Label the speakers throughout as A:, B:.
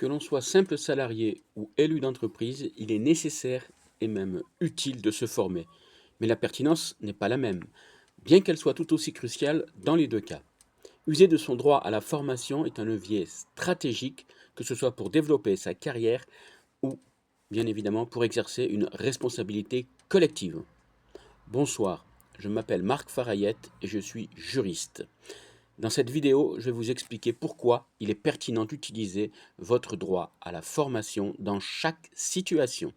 A: Que l'on soit simple salarié ou élu d'entreprise, il est nécessaire et même utile de se former. Mais la pertinence n'est pas la même, bien qu'elle soit tout aussi cruciale dans les deux cas. User de son droit à la formation est un levier stratégique, que ce soit pour développer sa carrière ou, bien évidemment, pour exercer une responsabilité collective. Bonsoir, je m'appelle Marc Farayette et je suis juriste. Dans cette vidéo, je vais vous expliquer pourquoi il est pertinent d'utiliser votre droit à la formation dans chaque situation.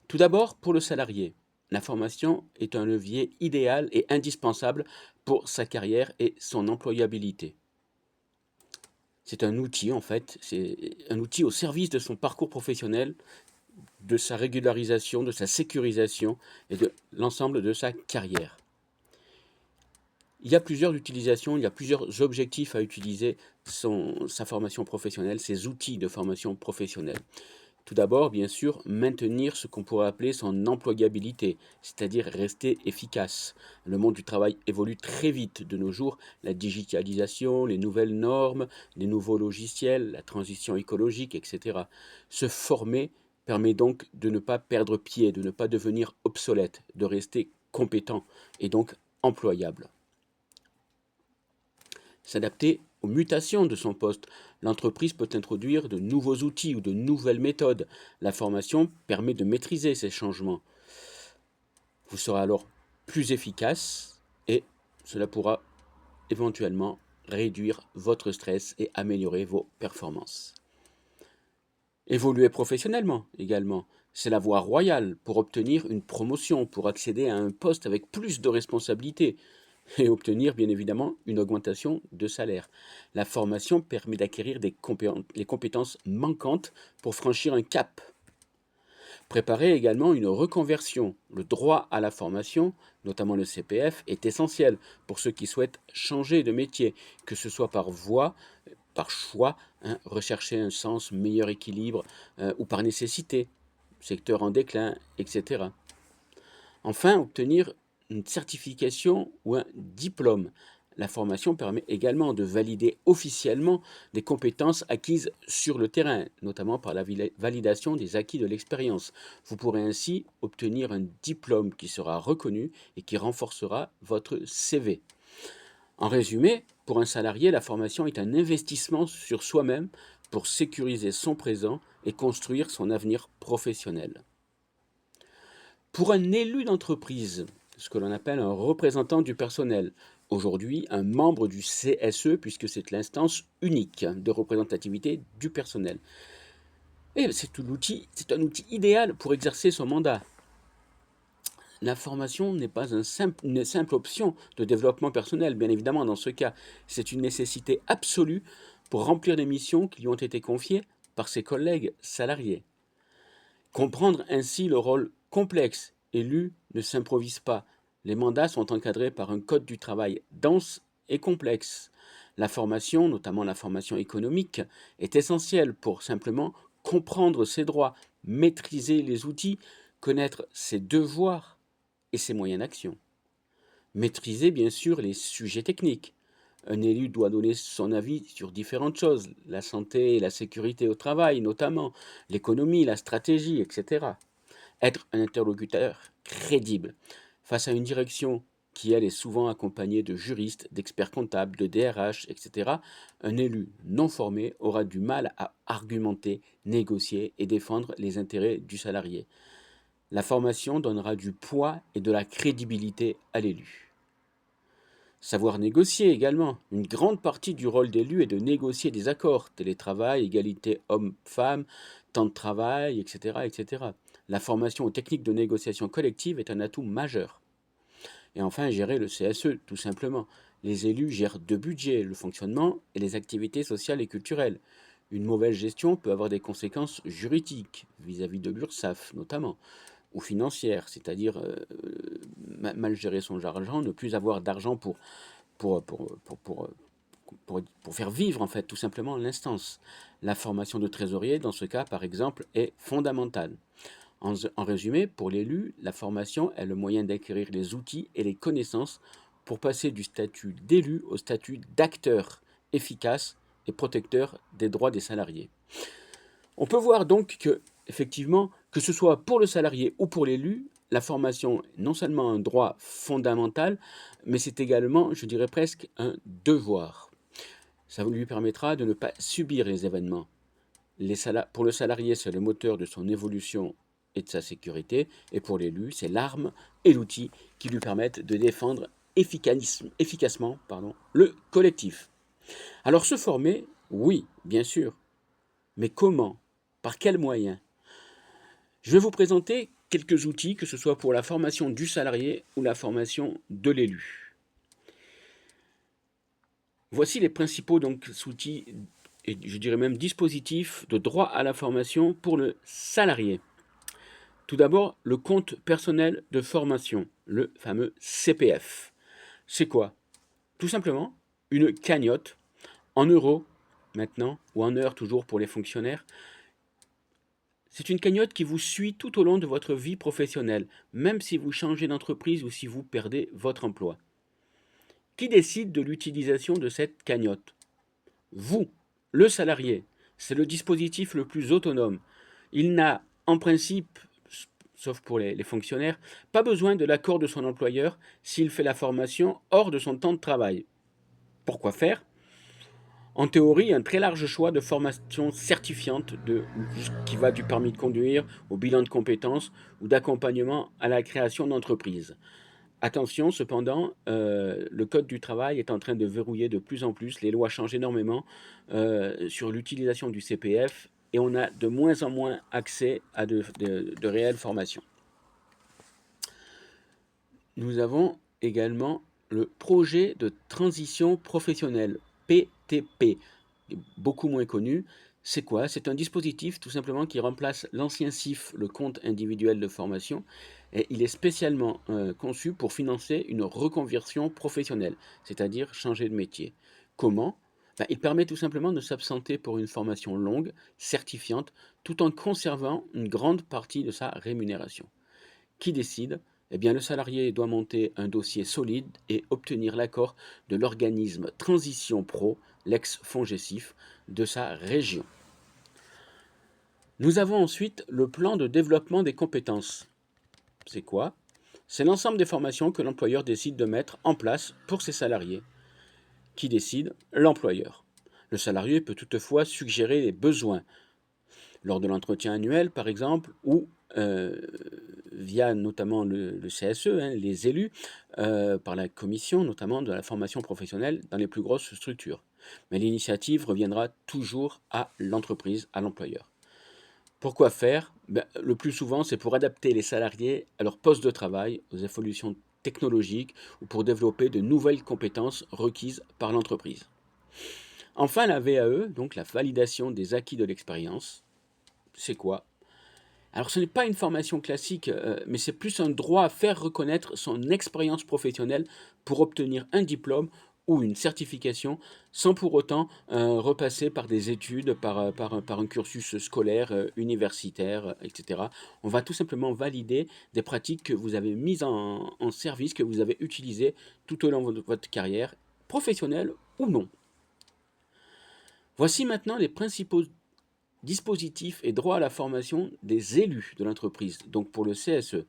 A: Tout d'abord, pour le salarié, la formation est un levier idéal et indispensable pour sa carrière et son employabilité. C'est un outil, en fait, c'est un outil au service de son parcours professionnel, de sa régularisation, de sa sécurisation et de l'ensemble de sa carrière. Il y a plusieurs utilisations, il y a plusieurs objectifs à utiliser sa formation professionnelle, ses outils de formation professionnelle. Tout d'abord, bien sûr, maintenir ce qu'on pourrait appeler son employabilité, c'est-à-dire rester efficace. Le monde du travail évolue très vite de nos jours. La digitalisation, les nouvelles normes, les nouveaux logiciels, la transition écologique, etc. Se former permet donc de ne pas perdre pied, de ne pas devenir obsolète, de rester compétent et donc employable. S'adapter aux mutations de son poste. L'entreprise peut introduire de nouveaux outils ou de nouvelles méthodes. La formation permet de maîtriser ces changements. Vous serez alors plus efficace et cela pourra éventuellement réduire votre stress et améliorer vos performances. Évoluer professionnellement également. C'est la voie royale pour obtenir une promotion, pour accéder à un poste avec plus de responsabilités et obtenir bien évidemment une augmentation de salaire. La formation permet d'acquérir les compétences manquantes pour franchir un cap. Préparer également une reconversion. Le droit à la formation, notamment le CPF, est essentiel pour ceux qui souhaitent changer de métier, que ce soit par voie, par choix, rechercher un sens, meilleur équilibre, ou par nécessité, secteur en déclin, etc. Enfin, obtenir une certification ou un diplôme. La formation permet également de valider officiellement des compétences acquises sur le terrain, notamment par la validation des acquis de l'expérience. Vous pourrez ainsi obtenir un diplôme qui sera reconnu et qui renforcera votre CV. En résumé, pour un salarié, la formation est un investissement sur soi-même pour sécuriser son présent et construire son avenir professionnel. Pour un élu d'entreprise, ce que l'on appelle un représentant du personnel, aujourd'hui un membre du CSE, puisque c'est l'instance unique de représentativité du personnel. Et c'est un outil idéal pour exercer son mandat. La formation n'est pas une simple option de développement personnel, bien évidemment, dans ce cas. C'est une nécessité absolue pour remplir les missions qui lui ont été confiées par ses collègues salariés. Comprendre ainsi le rôle complexe élu ne s'improvise pas. Les mandats sont encadrés par un code du travail dense et complexe. La formation, notamment la formation économique, est essentielle pour simplement comprendre ses droits, maîtriser les outils, connaître ses devoirs et ses moyens d'action. Maîtriser bien sûr les sujets techniques. Un élu doit donner son avis sur différentes choses, la santé et la sécurité au travail notamment, l'économie, la stratégie, etc. Être un interlocuteur crédible face à une direction qui, elle, est souvent accompagnée de juristes, d'experts comptables, de DRH, etc., un élu non formé aura du mal à argumenter, négocier et défendre les intérêts du salarié. La formation donnera du poids et de la crédibilité à l'élu. Savoir négocier également. Une grande partie du rôle d'élu est de négocier des accords, télétravail, égalité homme-femme, temps de travail, etc., etc. La formation aux techniques de négociation collective est un atout majeur. Et enfin, gérer le CSE, tout simplement. Les élus gèrent deux budgets, le fonctionnement et les activités sociales et culturelles. Une mauvaise gestion peut avoir des conséquences juridiques, vis-à-vis de l'URSSAF notamment, ou financières, c'est-à-dire mal gérer son argent, ne plus avoir d'argent pour, pour, pour, pour, pour faire vivre en fait tout simplement l'instance. La formation de trésorier, dans ce cas par exemple, est fondamentale. En résumé, pour l'élu, la formation est le moyen d'acquérir les outils et les connaissances pour passer du statut d'élu au statut d'acteur efficace et protecteur des droits des salariés. On peut voir donc que, effectivement, que ce soit pour le salarié ou pour l'élu, la formation est non seulement un droit fondamental, mais c'est également, je dirais presque, un devoir. Ça lui permettra de ne pas subir les événements. Pour le salarié, c'est le moteur de son évolution et de sa sécurité, et pour l'élu, c'est l'arme et l'outil qui lui permettent de défendre efficacement le collectif. Alors se former, oui, bien sûr, mais comment? Par quels moyens? Je vais vous présenter quelques outils, que ce soit pour la formation du salarié ou la formation de l'élu. Voici les principaux outils et je dirais même dispositifs de droit à la formation pour le salarié. Tout d'abord, le compte personnel de formation, le fameux CPF. C'est quoi? Tout simplement une cagnotte en euros maintenant, ou en heures toujours pour les fonctionnaires. C'est une cagnotte qui vous suit tout au long de votre vie professionnelle, même si vous changez d'entreprise ou si vous perdez votre emploi. Qui décide de l'utilisation de cette cagnotte? Vous, le salarié. C'est le dispositif le plus autonome. Il n'a, en principe, sauf pour les fonctionnaires, pas besoin de l'accord de son employeur s'il fait la formation hors de son temps de travail. Pourquoi faire? En théorie, un très large choix de formations certifiantes qui va du permis de conduire au bilan de compétences ou d'accompagnement à la création d'entreprises. Attention, cependant, le Code du travail est en train de verrouiller de plus en plus, les lois changent énormément sur l'utilisation du CPF et on a de moins en moins accès à de réelles formations. Nous avons également le projet de transition professionnelle, PTP, beaucoup moins connu. C'est quoi? C'est un dispositif tout simplement qui remplace l'ancien CIF, le compte individuel de formation, et il est spécialement conçu pour financer une reconversion professionnelle, c'est-à-dire changer de métier. Comment? Il permet tout simplement de s'absenter pour une formation longue, certifiante, tout en conservant une grande partie de sa rémunération. Qui décide? Eh bien, le salarié doit monter un dossier solide et obtenir l'accord de l'organisme Transition Pro, l'ex-FONGECIF, de sa région. Nous avons ensuite le plan de développement des compétences. C'est quoi? C'est l'ensemble des formations que l'employeur décide de mettre en place pour ses salariés. Qui décide? L'employeur. Le salarié peut toutefois suggérer les besoins lors de l'entretien annuel, par exemple, ou via notamment le CSE, les élus, par la commission notamment de la formation professionnelle dans les plus grosses structures. Mais l'initiative reviendra toujours à l'entreprise, à l'employeur. Pourquoi faire? Le plus souvent, c'est pour adapter les salariés à leur poste de travail, aux évolutions technologiques ou pour développer de nouvelles compétences requises par l'entreprise. Enfin, la VAE, donc la validation des acquis de l'expérience, c'est quoi? Alors ce n'est pas une formation classique, mais c'est plus un droit à faire reconnaître son expérience professionnelle pour obtenir un diplôme ou une certification, sans pour autant repasser par des études, par un cursus scolaire, universitaire, etc. On va tout simplement valider des pratiques que vous avez mises en service, que vous avez utilisées tout au long de votre carrière, professionnelle ou non. Voici maintenant les principaux dispositifs et droits à la formation des élus de l'entreprise, donc pour le CSE.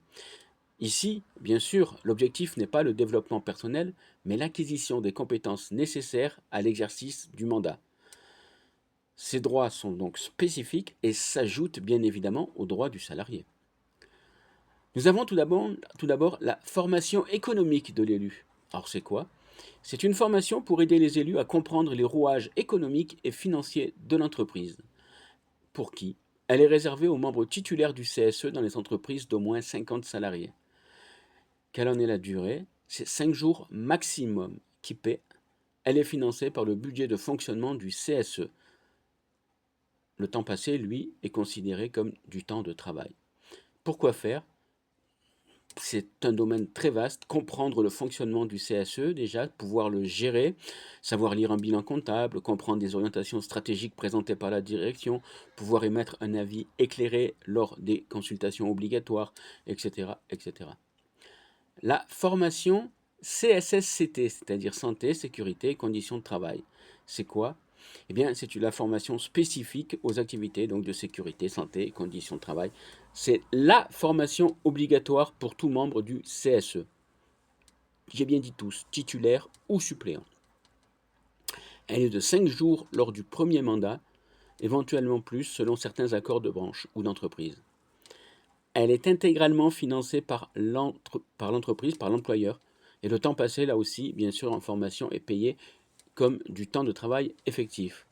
A: Ici, bien sûr, l'objectif n'est pas le développement personnel, mais l'acquisition des compétences nécessaires à l'exercice du mandat. Ces droits sont donc spécifiques et s'ajoutent bien évidemment aux droits du salarié. Nous avons tout d'abord la formation économique de l'élu. Alors c'est quoi? C'est une formation pour aider les élus à comprendre les rouages économiques et financiers de l'entreprise. Pour qui? Elle est réservée aux membres titulaires du CSE dans les entreprises d'au moins 50 salariés. Quelle en est la durée? C'est 5 jours maximum qui paient. Elle est financée par le budget de fonctionnement du CSE. Le temps passé, lui, est considéré comme du temps de travail. Pourquoi faire? C'est un domaine très vaste, comprendre le fonctionnement du CSE déjà, pouvoir le gérer, savoir lire un bilan comptable, comprendre des orientations stratégiques présentées par la direction, pouvoir émettre un avis éclairé lors des consultations obligatoires, etc. etc. La formation CSSCT, c'est-à-dire santé, sécurité et conditions de travail. C'est quoi? Eh bien, c'est la formation spécifique aux activités donc de sécurité, santé et conditions de travail. C'est la formation obligatoire pour tout membre du CSE. J'ai bien dit tous, titulaires ou suppléants. Elle est de 5 jours lors du premier mandat, éventuellement plus selon certains accords de branche ou d'entreprise. Elle est intégralement financée par l'entreprise, par l'employeur, et le temps passé, là aussi, bien sûr, en formation est payé comme du temps de travail effectif.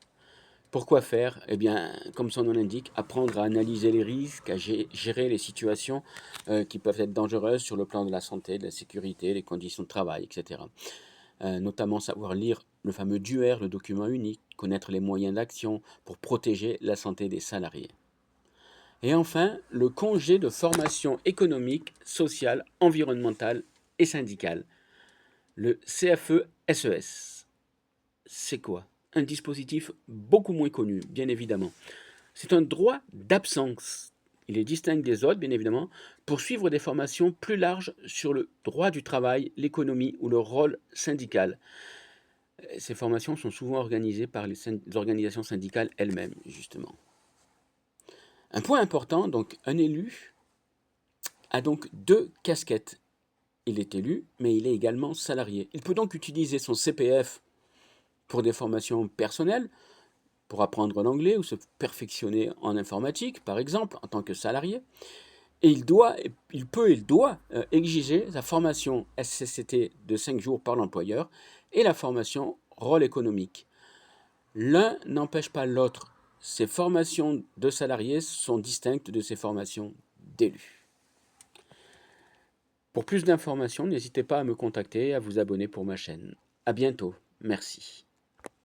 A: Pourquoi faire? Eh bien, comme son nom l'indique, apprendre à analyser les risques, à gérer les situations qui peuvent être dangereuses sur le plan de la santé, de la sécurité, les conditions de travail, etc. Notamment savoir lire le fameux DUER, le document unique, connaître les moyens d'action pour protéger la santé des salariés. Et enfin, le congé de formation économique, sociale, environnementale et syndicale, le CFE-SES. C'est quoi? Un dispositif beaucoup moins connu, bien évidemment. C'est un droit d'absence. Il est distinct des autres, bien évidemment, pour suivre des formations plus larges sur le droit du travail, l'économie ou le rôle syndical. Ces formations sont souvent organisées par les organisations syndicales elles-mêmes, justement. Un point important, donc un élu a donc deux casquettes. Il est élu, mais il est également salarié. Il peut donc utiliser son CPF pour des formations personnelles, pour apprendre l'anglais ou se perfectionner en informatique, par exemple, en tant que salarié. Et il doit exiger sa formation SCCT de 5 jours par l'employeur et la formation rôle économique. L'un n'empêche pas l'autre. Ces formations de salariés sont distinctes de ces formations d'élus. Pour plus d'informations, n'hésitez pas à me contacter et à vous abonner pour ma chaîne. À bientôt. Merci.